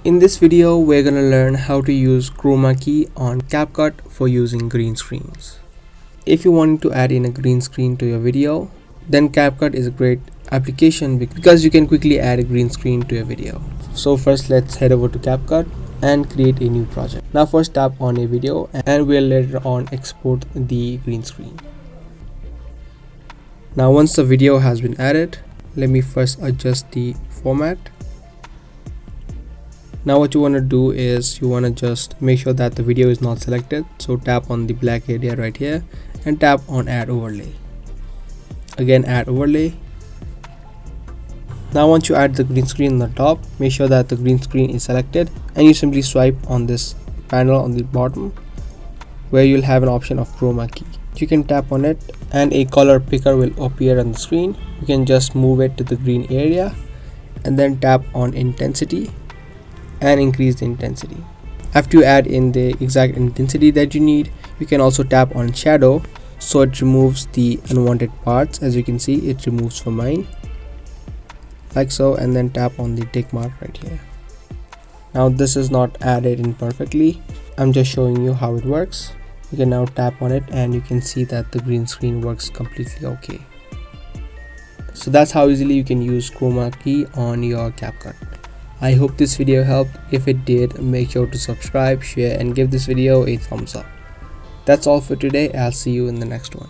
In this video, we're gonna learn how to use Chroma key on CapCut for using green screens. If you want to add in a green screen to your video, then CapCut is a great application because you can quickly add a green screen to your video. So first let's head over to CapCut and create a new project. Now first tap on a video and we'll later on export the green screen. Now once the video has been added, let me first adjust the format. Now what you want to do is you want to just make sure that the video is not selected, so tap on the black area right here and tap on add overlay. Again add overlay. Now once you add the green screen on the top, make sure that the green screen is selected and you simply swipe on this panel on the bottom where you'll have an option of Chroma key. You can tap on it and a color picker will appear on the screen. You can just move it to the green area and then tap on intensity and increase the intensity. After you add in the exact intensity that you need, you can also tap on shadow so it removes the unwanted parts. As you can see, it removes for mine like so, and then tap on the tick mark right here. Now this is not added in perfectly. I'm just showing you how it works. You can now tap on it and you can see that the green screen works completely okay. So that's how easily you can use Chroma key on your CapCut. I hope this video helped. If it did, make sure to subscribe, share and give this video a thumbs up. That's all for today. I'll see you in the next one.